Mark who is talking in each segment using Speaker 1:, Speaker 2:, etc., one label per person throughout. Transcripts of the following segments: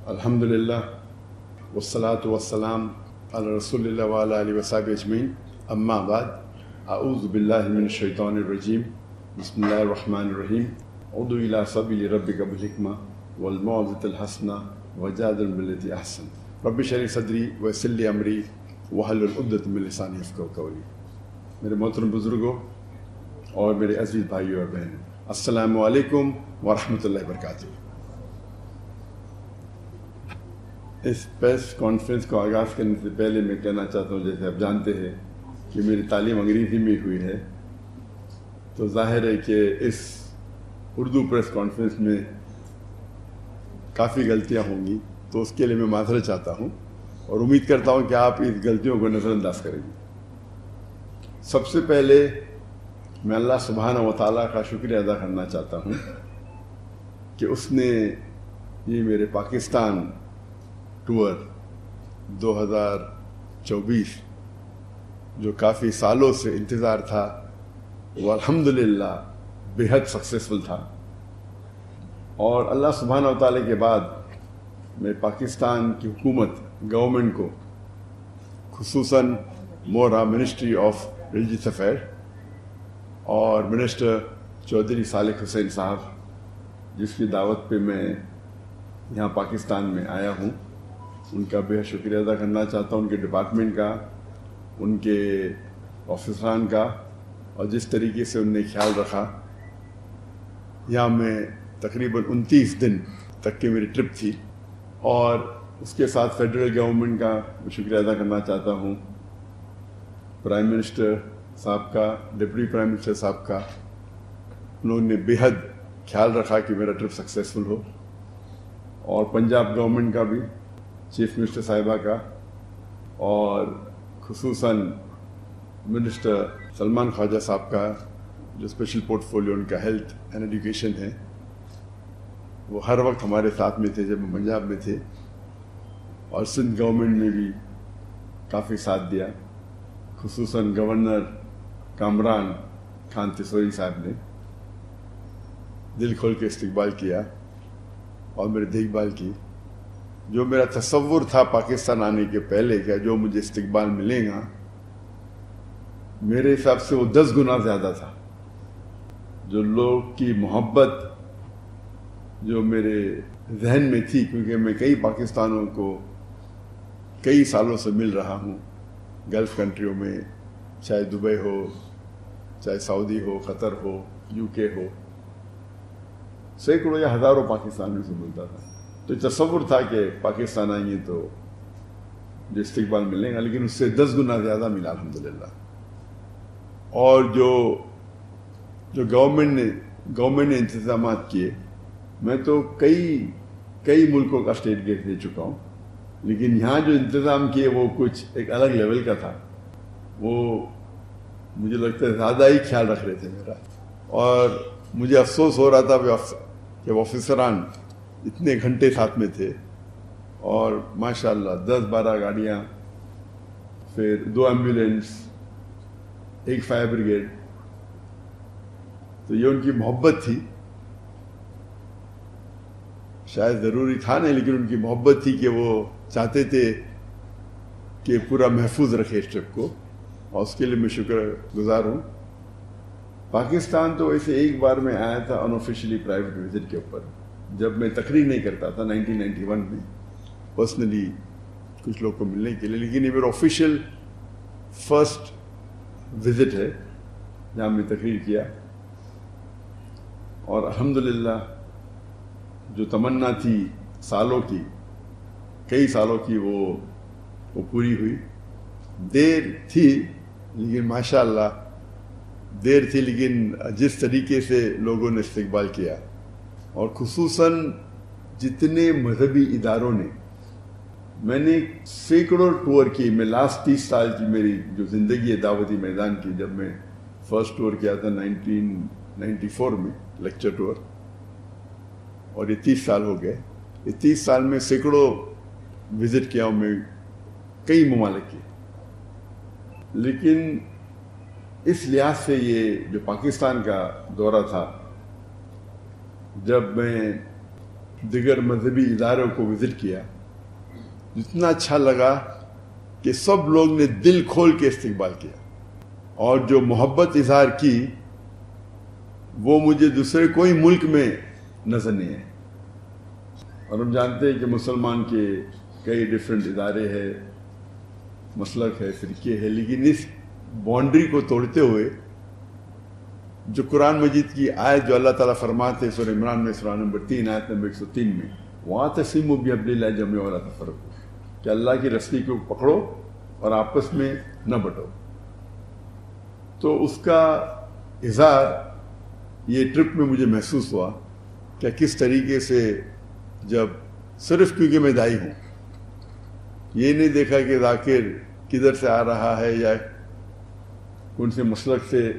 Speaker 1: الحمدللہ والصلاة والسلام علی رسول اللہ وعلی آلہ وصحبہ اجمعین، اما بعد، اعوذ باللہ من الشیطان الرجیم، بسم اللہ الرحمن الرحیم، ادع الی سبیل ربک بالحکمہ والموعظۃ الحسنہ وجادل باللتی احسن، رب اشرح لی صدری ویسر لی امری واحلل عقدۃ من لسانی یفقہوا قولی۔ میرے محترم بزرگوں اور میرے عزیز بھائیوں اور بہنوں، السلام علیکم ورحمۃ اللہ وبرکاتہ۔ اس پریس کانفرنس کو آغاز کرنے سے پہلے میں کہنا چاہتا ہوں، جیسے آپ جانتے ہیں کہ میری تعلیم انگریزی میں ہوئی ہے، تو ظاہر ہے کہ اس اردو پریس کانفرنس میں کافی غلطیاں ہوں گی، تو اس کے لیے میں معذرت چاہتا ہوں اور امید کرتا ہوں کہ آپ اس غلطیوں کو نظر انداز کریں گے۔ سب سے پہلے میں اللہ سبحانہ و تعالیٰ کا شکریہ ادا کرنا چاہتا ہوں کہ اس نے یہ میرے پاکستان ٹور 2024 جو کافی سالوں سے انتظار تھا، وہ الحمدللہ بے حد سکسیسفل تھا، اور اللہ سبحانہ و تعالیٰ کے بعد میں پاکستان کی حکومت گورنمنٹ کو، خصوصاً مورا منسٹری آف ریلیجیس افیئر اور منسٹر چودھری صالح حسین صاحب، جس کی دعوت پہ میں یہاں پاکستان میں آیا ہوں، ان کا بے حد شکریہ ادا کرنا چاہتا ہوں، ان کے ڈپارٹمنٹ کا، ان کے آفیسران کا، اور جس طریقے سے ان نے خیال رکھا۔ یہاں میں تقریباً 29 دن تک کی میری ٹرپ تھی، اور اس کے ساتھ فیڈرل گورنمنٹ کا شکریہ ادا کرنا چاہتا ہوں، پرائم منسٹر صاحب کا، ڈپٹی پرائم منسٹر صاحب کا۔ انہوں نے بے حد خیال رکھا کہ میرا ٹرپ سکسیسفل ہو، اور پنجاب گورنمنٹ کا بھی، چیف منسٹر صاحبہ کا، اور خصوصاً منسٹر سلمان خواجہ صاحب کا، جو اسپیشل پورٹ فولیو ان کا ہیلتھ اینڈ ایجوکیشن ہے۔ وہ ہر وقت ہمارے ساتھ میں تھے جب ہم پنجاب میں تھے، اور سندھ گورنمنٹ میں بھی کافی ساتھ دیا، خصوصاً گورنر کامران خان تسوری صاحب نے دل کھول کے استقبال کیا اور میری دیکھ بھال کی۔ جو میرا تصور تھا پاکستان آنے کے پہلے کہ جو مجھے استقبال ملے گا، میرے حساب سے وہ 10 گنا زیادہ تھا۔ جو لوگ کی محبت جو میرے ذہن میں تھی، کیونکہ میں کئی پاکستانوں کو کئی سالوں سے مل رہا ہوں، گلف کنٹریوں میں، چاہے دبئی ہو، چاہے سعودی ہو، قطر ہو، UK ہو، سینکڑوں یا ہزاروں پاکستانیوں سے ملتا تھا۔ تو تصور تھا کہ پاکستان آئیں گے تو جو استقبال ملے گا، لیکن اس سے 10 گنا زیادہ ملا الحمدللہ۔ اور جو گورنمنٹ نے انتظامات کیے، میں تو کئی ملکوں کا اسٹیٹ گیٹ دے چکا ہوں، لیکن یہاں جو انتظام کیے وہ کچھ ایک الگ لیول کا تھا۔ وہ مجھے لگتا ہے زیادہ ہی خیال رکھ رہے تھے میرا، اور مجھے افسوس ہو رہا تھا کہ آفیسران اتنے گھنٹے ساتھ میں تھے، اور ماشاءاللہ 10-12 گاڑیاں، پھر 2 ایمبولینس، 1 فائر بریگیڈ۔ تو یہ ان کی محبت تھی، شاید ضروری تھا نہیں، لیکن ان کی محبت تھی کہ وہ چاہتے تھے کہ پورا محفوظ رکھے اس ٹرپ کو، اور اس کے لیے میں شکر گزار ہوں۔ پاکستان تو ویسے ایک بار میں آیا تھا ان آفیشلی پرائیویٹ وزٹ کے اوپر، جب میں تقریر نہیں کرتا تھا 1991 میں، پرسنلی کچھ لوگ کو ملنے کے لیے، لیکن یہ میرا آفیشیل فرسٹ وزٹ ہے جہاں میں تقریر کیا، اور الحمدللہ جو تمنا تھی کئی سالوں کی وہ پوری ہوئی۔ دیر تھی لیکن ماشاءاللہ دیر تھی، لیکن جس طریقے سے لوگوں نے استقبال کیا، اور خصوصاً جتنے مذہبی اداروں نے، میں نے سینکڑوں ٹور کی، میں لاسٹ 30 سال کی میری جو زندگی ہے دعوتی میدان کی، جب میں فرسٹ ٹور کیا تھا 1994 میں، لیکچر ٹور، اور یہ 30 سال ہو گئے۔ یہ 30 سال میں سینکڑوں وزٹ کیا ہوں میں، کئی ممالک کی، لیکن اس لحاظ سے یہ جو پاکستان کا دورہ تھا، جب میں دیگر مذہبی اداروں کو وزٹ کیا، اتنا اچھا لگا کہ سب لوگ نے دل کھول کے استقبال کیا، اور جو محبت اظہار کی وہ مجھے دوسرے کوئی ملک میں نظر نہیں ہے۔ اور ہم جانتے ہیں کہ مسلمان کے کئی ڈیفرنٹ ادارے ہیں، مسلک ہے، فرقے ہے، لیکن اس باؤنڈری کو توڑتے ہوئے جو قرآن مجید کی آیت جو اللہ تعالیٰ فرماتے ہیں سورہ عمران میں سورہ نمبر 3 آیت نمبر 103 میں، وَاعْتَصِمُوا بِحَبْلِ اللَّهِ جَمِيعًا وَلَا تَفَرَّقُوا، کہ اللہ کی رسی کو پکڑو اور آپس میں نہ بٹو۔ تو اس کا اظہار یہ ٹرپ میں مجھے محسوس ہوا کہ کس طریقے سے، جب صرف کیونکہ میں دائی ہوں، یہ نہیں دیکھا کہ ذاکر کدھر سے آ رہا ہے یا کون سے مسلک سے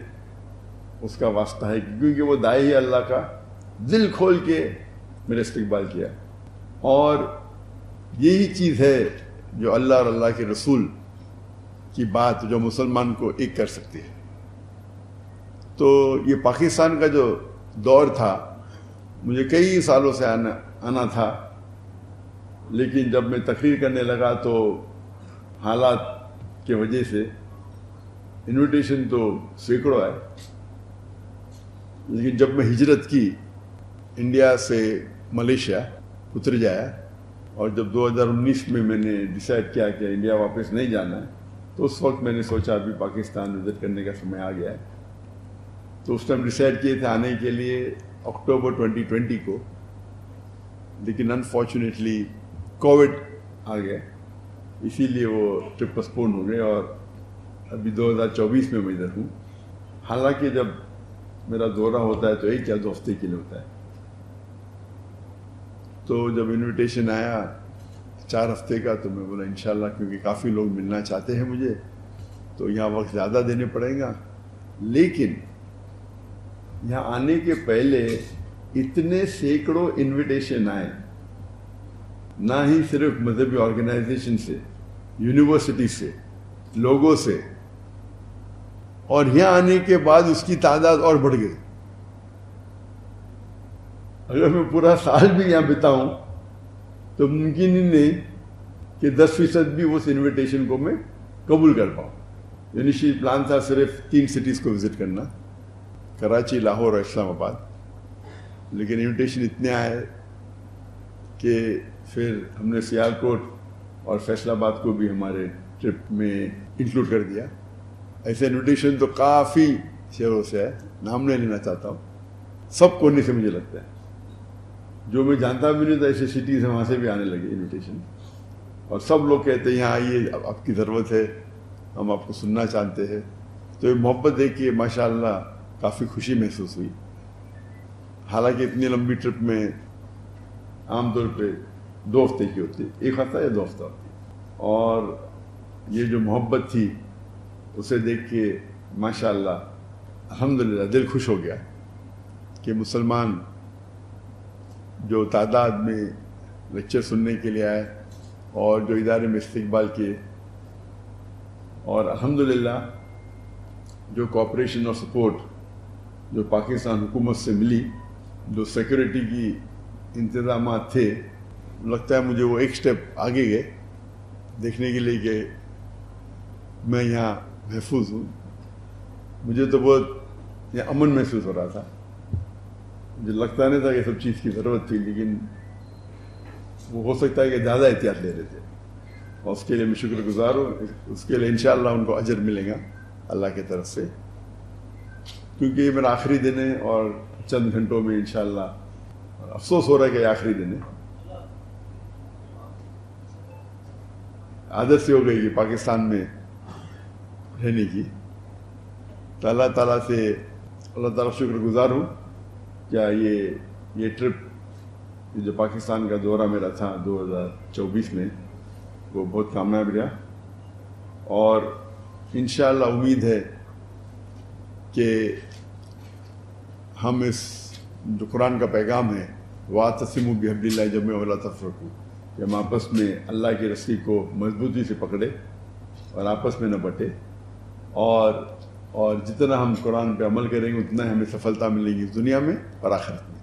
Speaker 1: اس کا واسطہ ہے، کیونکہ وہ دائی ہے اللہ کا، دل کھول کے میرا استقبال کیا۔ اور یہی چیز ہے جو اللہ اور اللہ کے رسول کی بات جو مسلمان کو ایک کر سکتی ہے۔ تو یہ پاکستان کا جو دور تھا، مجھے کئی سالوں سے آنا تھا، لیکن جب میں تقریر کرنے لگا تو حالات کی وجہ سے انویٹیشن تو سینکڑوں آئے، لیکن جب میں ہجرت کی انڈیا سے ملیشیا اتر جایا، اور جب 2019 میں نے ڈیسائیڈ کیا کہ انڈیا واپس نہیں جانا ہے، تو اس وقت میں نے سوچا ابھی پاکستان وزٹ کرنے کا سمے آ گیا ہے۔ تو اس ٹائم ڈیسائیڈ کیے تھے آنے کے لیے اکتوبر 2020 کو، لیکن انفارچونیٹلی کووڈ آ گیا، اسی لیے وہ ٹرپ پسپون ہو گئے، اور ابھی 2024 میں ادھر ہوں۔ حالانکہ جب میرا دورہ ہوتا ہے تو 1 یا 2 ہفتے کے لیے ہوتا ہے۔ تو جب انویٹیشن آیا 4 ہفتے کا، تو میں بولا انشاءاللہ، کیونکہ کافی لوگ ملنا چاہتے ہیں مجھے، تو یہاں وقت زیادہ دینے پڑیں گا۔ لیکن یہاں آنے کے پہلے اتنے سینکڑوں انویٹیشن آئے، نہ ہی صرف مذہبی آرگنائزیشن سے، یونیورسٹی سے، لوگوں سے، اور یہاں آنے کے بعد اس کی تعداد اور بڑھ گئی۔ اگر میں پورا سال بھی یہاں بتاؤں تو ممکن ہی نہیں کہ 10% بھی اس انویٹیشن کو میں قبول کر پاؤں۔ انیشیل پلان تھا صرف 3 سٹیز کو وزٹ کرنا، کراچی، لاہور اور اسلام آباد، لیکن انویٹیشن اتنے آئے کہ پھر ہم نے سیالکوٹ اور فیصل آباد کو بھی ہمارے ٹرپ میں انکلوڈ کر دیا۔ ایسے انویٹیشن تو کافی شہروں سے ہے، نام نہیں لینا چاہتا ہوں، سب کونے سے مجھے لگتا ہے، جو میں جانتا بھی نہیں تھا ایسے سٹیز ہیں وہاں سے بھی آنے لگے انویٹیشن، اور سب لوگ کہتے ہیں یہاں آئیے، آپ کی ضرورت ہے، ہم آپ کو سننا چاہتے ہیں۔ تو یہ محبت دیکھ کے ماشاءاللہ کافی خوشی محسوس ہوئی۔ حالانکہ اتنی لمبی ٹرپ میں عام طور پہ 2 ہفتے کی ہوتی ہے، 1 ہفتہ یا 2 ہفتہ ہوتی ہے، اور یہ جو محبت تھی اسے دیکھ کے ماشاءاللہ الحمدللہ دل خوش ہو گیا کہ مسلمان جو تعداد میں لیکچر سننے کے لیے آئے اور جو ادارے میں استقبال کیے، اور الحمدللہ جو کوآپریشن اور سپورٹ جو پاکستان حکومت سے ملی، جو سیکورٹی کی انتظامات تھے، لگتا ہے مجھے وہ ایک سٹیپ آگے گئے دیکھنے کے لیے کہ میں یہاں محفوظ ہوں۔ مجھے تو بہت یہ امن محسوس ہو رہا تھا، مجھے لگتا نہیں تھا کہ سب چیز کی ضرورت تھی، لیکن وہ ہو سکتا ہے کہ زیادہ احتیاط لے رہے تھے، اور اس کے لیے میں شکر گزار ہوں۔ اس کے لیے انشاءاللہ ان کو اجر ملے گا اللہ کی طرف سے، کیونکہ یہ میرا آخری دن ہے، اور چند گھنٹوں میں انشاءاللہ افسوس ہو رہا ہے کہ یہ آخری دن ہے۔ عادت سے ہو گئی کہ پاکستان میں رہنے کی، تو اللہ تعالیٰ سے اللہ تعالیٰ شکر گزار ہوں کیا یہ ٹرپ جو پاکستان کا دورہ میرا تھا 2024 میں، وہ بہت کامیاب رہا، اور انشاءاللہ امید ہے کہ ہم اس جو قرآن کا پیغام ہے وَاعْتَصِمُوا بِحَبْلِ اللَّهِ جَمِيعًا وَلَا تَفَرَّقُوا، کہ ہم آپس میں اللہ کی رسی کو مضبوطی سے پکڑے اور آپس میں نہ بٹے، اور جتنا ہم قرآن پہ عمل کریں گے اتنا ہمیں سفلتا ملے گی اس دنیا میں اور آخرت میں۔